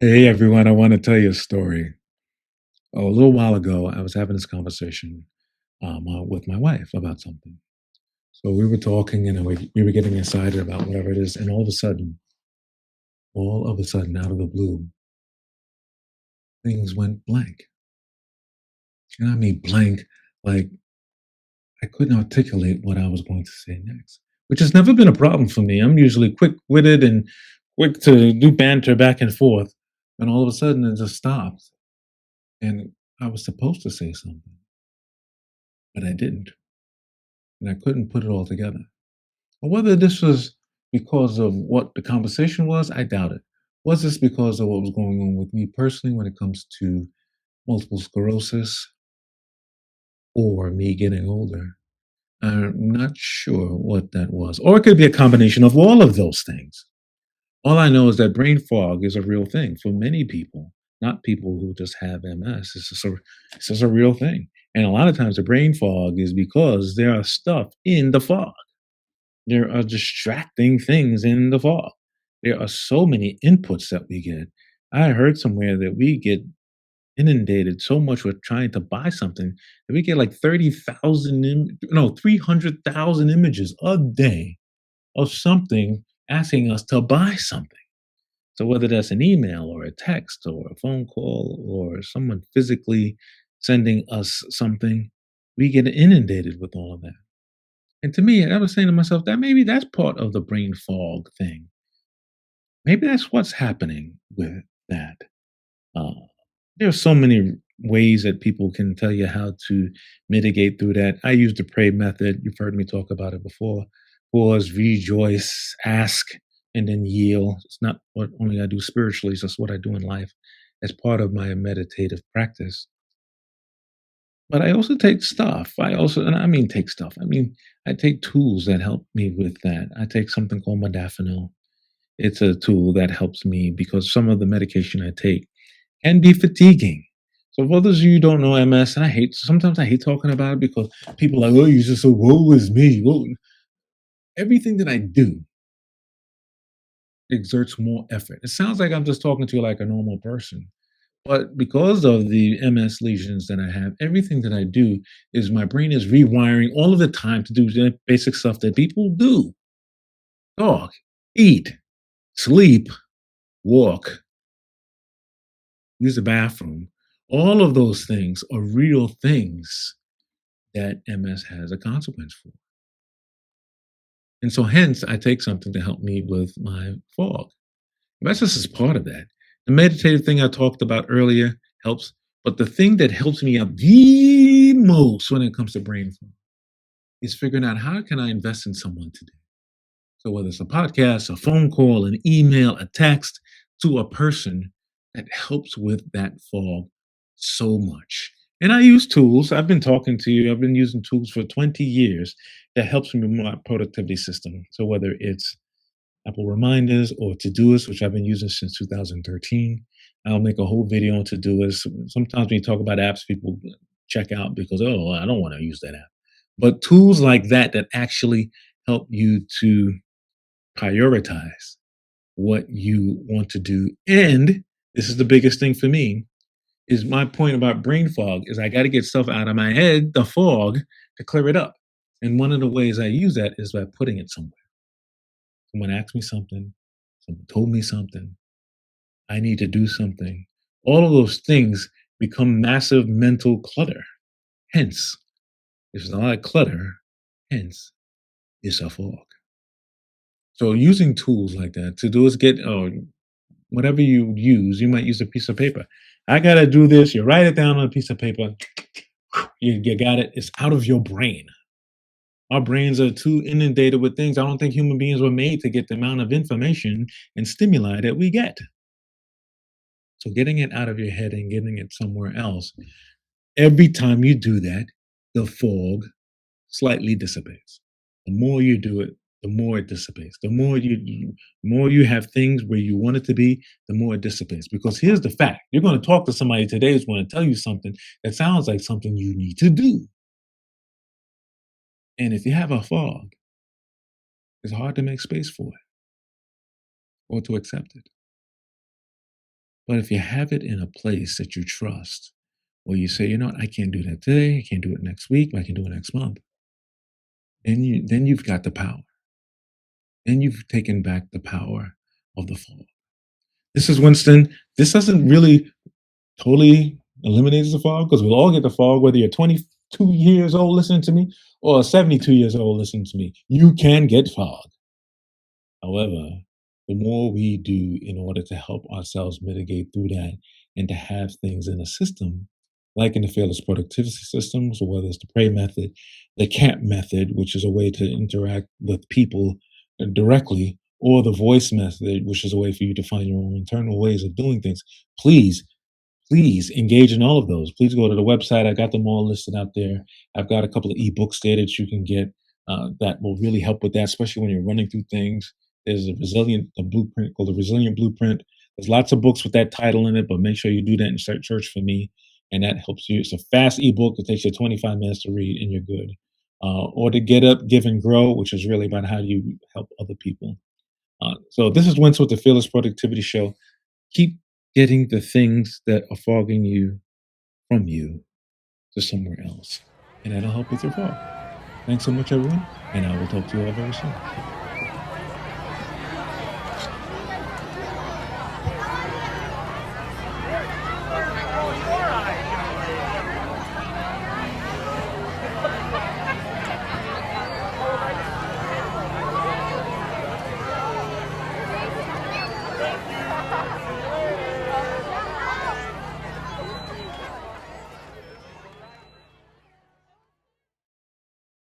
Hey everyone, I want to tell you a story. A little while ago, I was having this conversation with my wife about something. So we were talking and we were getting excited about whatever it is. And all of a sudden, out of the blue, things went blank. And I mean blank, like I couldn't articulate what I was going to say next, which has never been a problem for me. I'm usually quick witted and quick to do banter back and forth. And all of a sudden, it just stopped. And I was supposed to say something, but I didn't. And I couldn't put it all together. Whether this was because of what the conversation was, I doubt it. Was this because of what was going on with me personally when it comes to multiple sclerosis or me getting older? I'm not sure what that was. Or it could be a combination of all of those things. All I know is that brain fog is a real thing for many people, not people who just have MS. It's just a real thing. And a lot of times the brain fog is because there are stuff in the fog. There are distracting things in the fall. There are so many inputs that we get. I heard somewhere that we get inundated so much with trying to buy something that we get like 30,000, no, 300,000 images a day of something asking us to buy something. So whether that's an email or a text or a phone call or someone physically sending us something, we get inundated with all of that. And to me, I was saying to myself that maybe that's part of the brain fog thing. Maybe that's what's happening with that. Uh, there are so many ways that people can tell you how to mitigate through that. I use the pray method. You've heard me talk about it before. Pause, rejoice, ask, and then yield. It's not what only I do spiritually, it's just what I do in life as part of my meditative practice. But I also take stuff. And I mean take stuff. I mean, I take tools that help me with that. I take something called modafinil. It's a tool that helps me because some of the medication I take can be fatiguing. So for those of you who don't know MS, and sometimes I hate talking about it because people are like, oh, you just so woe is me. Whoa. Everything that I do exerts more effort. It sounds like I'm just talking to you like a normal person. But because of the MS lesions that I have, everything that I do is my brain is rewiring all of the time to do the basic stuff that people do: talk, eat, sleep, walk, use the bathroom. All of those things are real things that MS has a consequence for. And so, hence, I take something to help me with my fog. Restless is part of that. The meditative thing I talked about earlier helps, but the thing that helps me out the most when it comes to brain fog is figuring out how can I invest in someone today. So whether it's a podcast, a phone call, an email, a text to a person that helps with that fog so much. And I use tools. I've been talking to you. I've been using tools for 20 years that helps me with my productivity system. So whether it's Apple Reminders or Todoist, which I've been using since 2013. I'll make a whole video on Todoist. Sometimes when you talk about apps, people check out because, oh, I don't want to use that app. But tools like that that actually help you to prioritize what you want to do. And this is the biggest thing for me is my point about brain fog is I got to get stuff out of my head, the fog, to clear it up. And one of the ways I use that is by putting it somewhere. Someone asked me something, someone told me something, I need to do something. All of those things become massive mental clutter. Hence, there's a lot of clutter. Hence, it's a fog. So using tools like that to do is get whatever you use, you might use a piece of paper. I gotta do this. You write it down on a piece of paper. You got it. It's out of your brain. Our brains are too inundated with things. I don't think human beings were made to get the amount of information and stimuli that we get. So getting it out of your head and getting it somewhere else, every time you do that, the fog slightly dissipates. The more you do it, the more it dissipates. The more you have things where you want it to be, the more it dissipates. Because here's the fact: you're going to talk to somebody today who's going to tell you something that sounds like something you need to do. And if you have a fog, it's hard to make space for it or to accept it. But if you have it in a place that you trust, or you say, you know what, I can't do that today, I can't do it next week, but I can do it next month, then you've got the power. Then you've taken back the power of the fall. This is Winston. This doesn't really totally eliminate the fog because we'll all get the fog, whether you're 22 years old listening to me or 72 years old listening to me. You can get fog. However, the more we do in order to help ourselves mitigate through that and to have things in a system, like in the fearless productivity systems, or whether it's the pray method, the camp method, which is a way to interact with people directly, or the voice method, which is a way for you to find your own internal ways of doing things. Please Please engage in all of those. Please go to the website. I got them all listed out there. I've got a couple of ebooks there that you can get that will really help with that, especially when you're running through things. There's a blueprint called the Resilient Blueprint. There's lots of books with that title in it, but make sure you do that and search for me, and that helps you. It's a fast ebook. It takes you 25 minutes to read, and you're good. Or to Get Up, Give, and Grow, which is really about how you help other people. So this is Wince with the Fearless Productivity Show. Keep getting the things that are fogging you from you to somewhere else. And that'll help with your fog. Thanks so much, everyone. And I will talk to you all very soon.